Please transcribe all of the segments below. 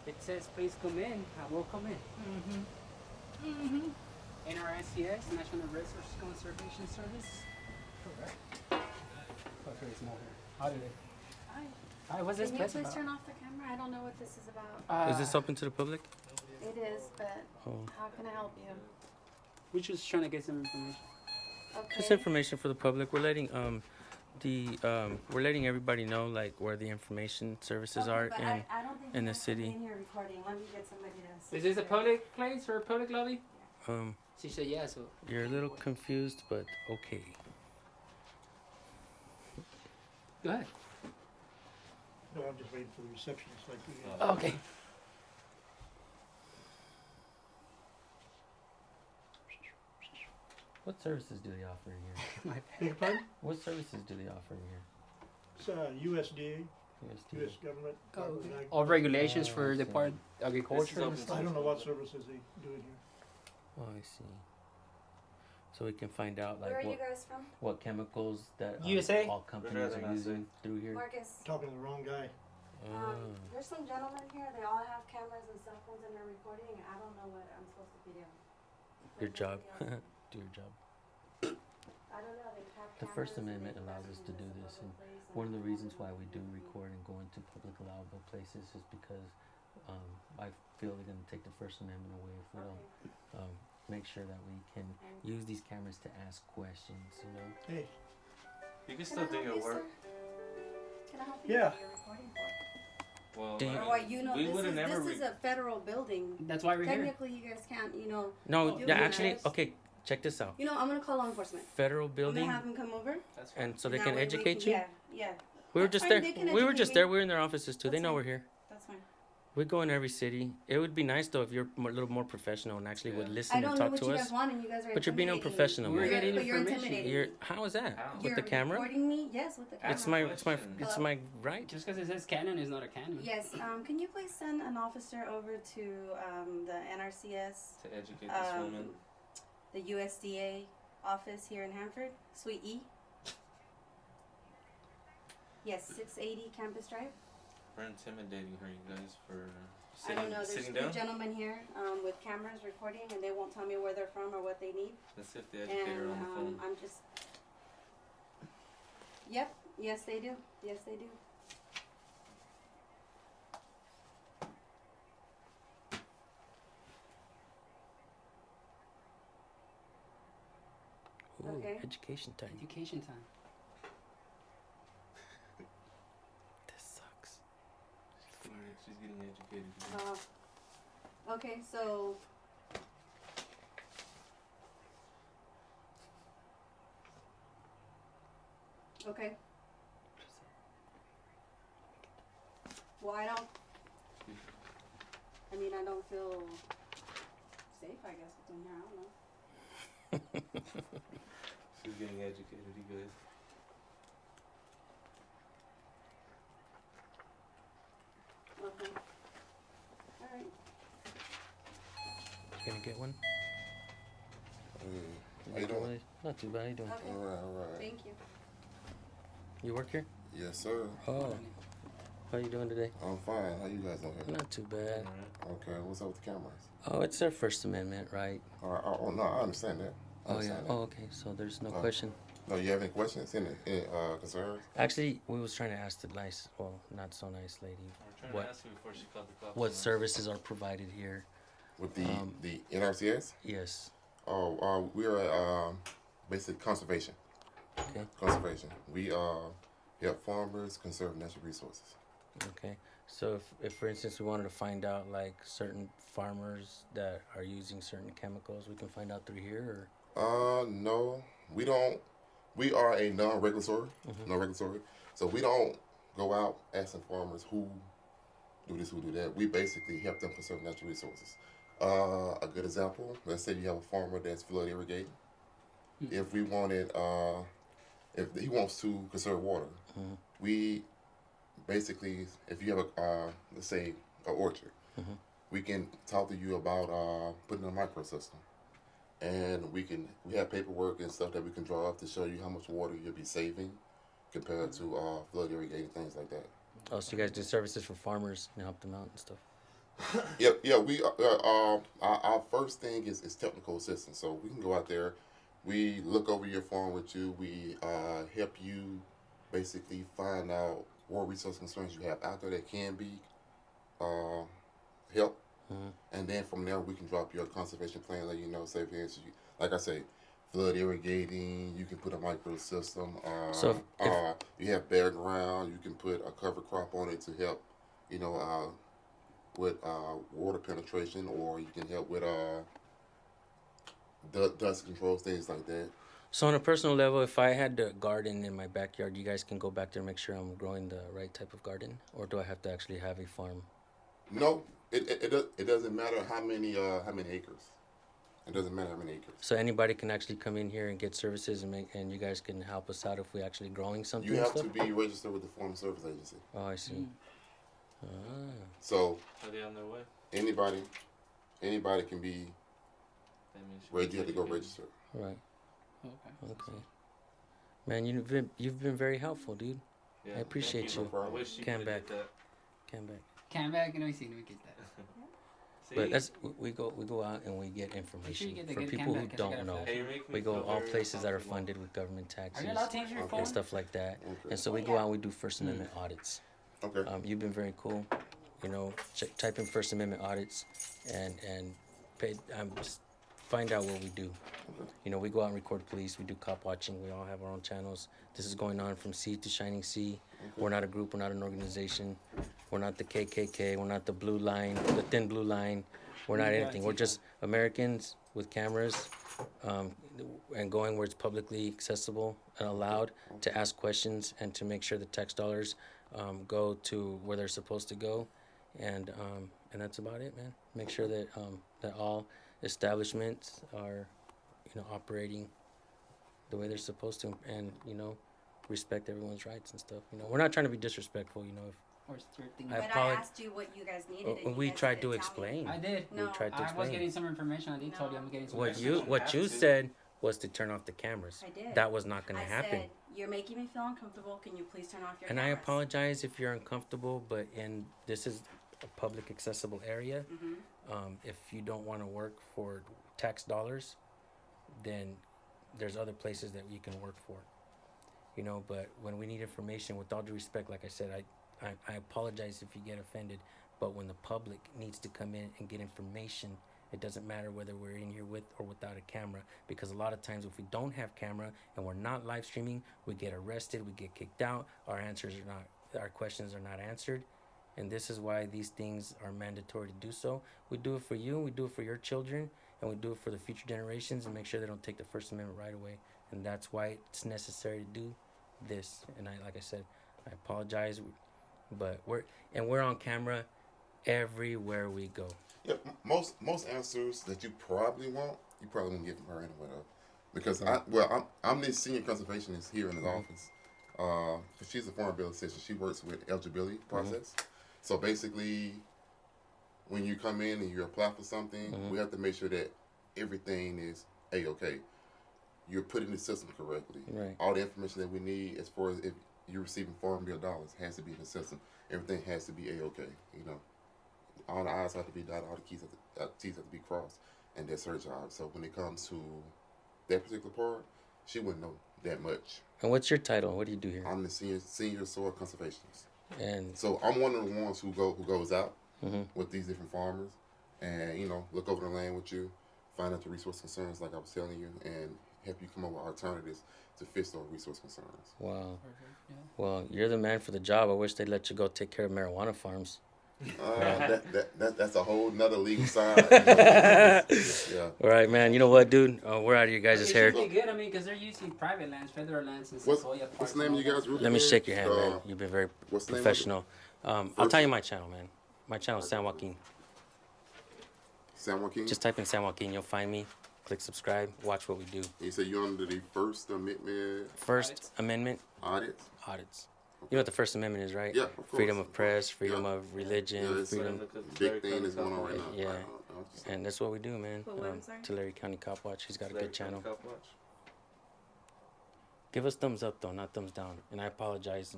It says please come in. I will come in. NRSCS, National Resource Conservation Service. Correct. Okay, it's more here. Audit. Hi. Hi, what's this Can you place please about? turn off the camera? I don't know what this is about. Is this open to the public? It is, but Oh. how can I help you? We're just trying to get some information. Okay. Just information for the public. We're letting we're letting everybody know like where the information services are but in I don't think in you the guys should be city. in here recording. Let me get somebody to. Is this a public place or a public lobby? She said yes. So You're a little confused, but okay. go ahead. No, I'm just waiting for the receptionist like you. Okay. What services do they offer in here? My Beg your pardon? What services do they offer in here? It's USDA, USDA. U.S. government. Department of Ag- All regulations Oh, for I the see. part agriculture and I stuff. don't know what services they do in here. Oh, I see. So we can find out Where are like you guys from? what chemicals that USA? all companies are using through here. Marcus. Talking to the wrong guy. There's some gentlemen here. They all have cameras and cell phones and they're recording. And I don't know what I'm supposed to be doing. Your There's job. nobody else. Do your job. I don't know. They have The cameras First and Amendment they allows us to do this this, in and a public place, one of the I don't reasons know why what we to do record and go into public allowable places is because I feel they're going to take the First Amendment away if we don't make sure that we can use these cameras to ask questions. You know. Hey, You can Can still I do help your you, work. sir? Can I help you? Yeah. What you're recording for? Well, Do you- Or what you know, we this would have is never. this is a federal building. That's why we're here. Technically, you guys can't. No, do yeah, you actually, guys- okay. Check this out. I'm gonna call law enforcement. Federal I'm building, gonna have them come over. That's fine. and so they That can way we educate you. Yeah, yeah. We were That's just fine, there. they can We were educate just me. there. We're in their offices too. They That's know fine. we're here. That's fine. We go in every city. It would be nice though if you're a little more professional and actually would Yeah. listen I don't and know talk what to you us. guys want, and you guys are. But you're being intimidating unprofessional, me. We're man. getting But you're information. intimidating. You're me. how is that How? with You're the camera? recording me? Yes, with the camera. It's my Question. it's my right. Just because it says Canon is not a Canon. Yes. Can you please send an officer over to the NRCS, To educate this woman. the USDA office here in Hanford, Suite E? Yes, 680 Campus Drive. We're intimidating her, you guys, for I don't know. There's sitting two down. gentlemen here with cameras recording, and they won't tell me where they're from or what they need. Let's see if they educate her And on the phone. I'm just. Yep. Yes, they do. Yes, they do. Ooh, Okay. education time. Education time. This sucks. She's getting educated. Okay, so. Okay. Well, I don't. I don't feel safe. I guess with them here. I don't know. She's getting educated, you guys. Okay. All right. You gonna get one? How you doing? Not too bad. How you doing? Okay. All right. Thank you. You work here? Yes, sir. Oh. How you doing today? I'm fine. How you guys doing? Not too bad. Alright. Okay, what's up with the cameras? Oh, it's their First Amendment, right? All right. Oh, no, I understand that. I Oh yeah. understand that. Oh, okay. So there's no Oh. question. No, you have any questions? Any concerns? Actually, we was trying to ask the nice, well, not so nice lady, We're trying What- to ask you before she called the cops. what on us. services are provided here? With the Um, the NRCS? Yes. Oh, we're basic conservation. Okay. Conservation. We help farmers conserve natural resources. Okay. So if for instance we wanted to find out like certain farmers that are using certain chemicals, we can find out through here, No, we don't. We are a non-regulatory, non-regulatory. So we don't go out asking farmers who do this, who do that. We basically help them conserve natural resources. A good example, let's say you have a farmer that's flood irrigating. If we wanted, if he wants to conserve water, we basically, if you have a, let's say, an orchard, we can talk to you about putting a micro system. And we have paperwork and stuff that we can draw up to show you how much water you'll be saving compared to flood irrigating, things like that. or oh, so you guys do services for farmers and help them out and stuff. Yeah. Our first thing is technical assistance. So we can go out there, we look over your form with you, we help you basically find out what resource concerns you have out there that can be uh, helped, and then from there we can drop your conservation plan. Let you know, say for instance, like I say, flood irrigating. You can put a micro system. So You have bare ground. You can put a cover crop on it to help. You know, with water penetration, or you can help with dust controls, things like that. So on a personal level, if I had a garden in my backyard, you guys can go back there and make sure I'm growing the right type of garden, or do I have to actually have a farm? No, it doesn't matter how many acres. It doesn't matter how many acres. So anybody can actually come in here and get services, and you guys can help us out if we actually growing something. You and have stuff? to be registered with the Farm Service Agency. Oh, I see. So Are they on their way? anybody can be That means ready. You have to go register. Right. Okay. Okay. Man, you've been very helpful, dude. Yeah, I appreciate thank you. No problem. I wish you Came could back. get that. Come back. Cam back. Let me see. Let me get that. But See? that's we go out and we get information you get the for good people who Canva, 'cause I got don't a know. flash. Hey, you're making me We go feel all very places that are uncomfortable. funded with government Are taxes you allowed to use your Okay. phone? and stuff like that. Okay. And so we go out and we do First Amendment audits. Okay. You've been very cool. You know, type in First Amendment audits and pay, just find out what we do. You know, we go out and record police. We do cop watching. We all have our own channels. This is going on from sea to shining sea. We're not a group. We're not an organization. We're not the KKK. We're not the blue line, the thin blue line. We're not anything. We're just Americans with cameras and going where it's publicly accessible and allowed to ask questions and to make sure the tax dollars go to where they're supposed to go. And that's about it, man. Make sure that that all establishments are, you know, operating the way they're supposed to, and you know, respect everyone's rights and stuff. You know, we're not trying to be disrespectful. You know, if Or certain things. I But I apologize. asked you what you guys needed. and you we guys tried to didn't tell me. explain. I did. No, We tried to I was explain. getting some information. I did told you I'm getting some What information. you what you have to. said was to turn off the cameras. I did. That was not going I to happen. said, you're making me feel uncomfortable. Can you please turn off your And I cameras? apologize if you're uncomfortable, but this is a public accessible area. If you don't want to work for tax dollars, then there's other places that you can work for. You know, but when we need information, with all due respect, like I said, I apologize if you get offended, but when the public needs to come in and get information, it doesn't matter whether we're in here with or without a camera, because a lot of times if we don't have camera and we're not live streaming, we get arrested, we get kicked out, our questions are not answered. And this is why these things are mandatory to do so. We do it for you, we do it for your children, and we do it for the future generations, and make sure they don't take the First Amendment right away. And that's why it's necessary to do this. And like I said, I apologize, but we're on camera everywhere we go. Yeah, most answers that you probably won't get from her anyway, though, because I'm the senior conservationist here in the office. She's a foreign bill assistant. She works with eligibility process. So basically, when you come in and you apply for something, we have to make sure that everything is A-okay. You're put in the system correctly. Right. All the information that we need, as far as if you're receiving foreign bill dollars, has to be in the system. Everything has to be A-okay. You know, all the I's have to be dotted, all the T's have to be crossed, and that's her job. So when it comes to that particular part, she wouldn't know that much. And what's your title? What do you do here? I'm the senior soil conservationist. And So I'm one of the ones who goes out with these different farmers, and look over the land with you, find out the resource concerns, like I was telling you, and help you come up with alternatives to fix those resource concerns. wow. Perfect, yeah. Well, you're the man for the job. I wish they'd let you go take care of marijuana farms. That's a whole nother legal side. Yeah. All right, man. You know what, dude? We're out of your It guys' should hair. be good. I mean, because they're using private lands, federal lands, and What's Sequoia Parks. the name and of you all guys? that. Real Let me quick? shake your hand, man. You've been very what's the name of it? professional. I'll tell you my channel, man. My channel is San Joaquin. San Joaquin. Just type in San Joaquin. You'll find me. Click subscribe. Watch what we do. You say you're under the First Amendment First Amendment audit. audits. You know what the First Amendment is, right? Yeah, of course. Freedom of press, freedom Yeah. of religion, Yeah, it's freedom. big thing that's going on right now. Yeah. And that's what we do, man. But what, I'm sorry? Tulare County Cop Watch. He's got a Larry good channel. County Cop Watch. Give us thumbs up, though, not thumbs down. And I apologize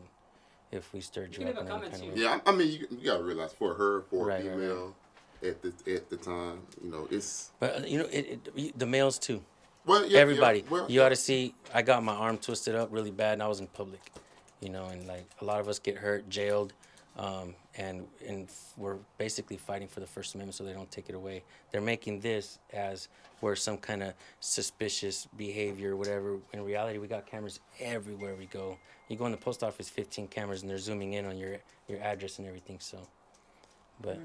if we stirred You you can up leave in a any comment kind of too. way. Yeah, I mean, you gotta realize for her, for a Right, right, female, at the time. You know, it's But the males too. well, yeah, Everybody. Yeah, well, You ought to see. I got my arm twisted up really bad, and I was in public. And like a lot of us get hurt, jailed, and we're basically fighting for the First Amendment so they don't take it away. They're making this as where some kind of suspicious behavior, whatever. In reality, we got cameras everywhere we go. You go in the post office, 15 cameras, and they're zooming in on your address and everything. So, but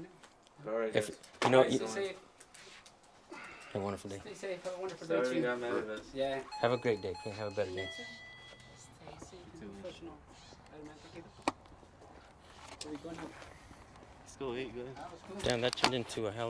All right, if guys. Stay safe. have a wonderful day. Stay safe. Have a wonderful Sorry day we too. got mad at us. Yeah. Have a great day. Okay? Have a better day. Stay safe and professional. Automatic. Where are we going now? Let's go eat, guys. That was cool. Damn, that turned into a hell.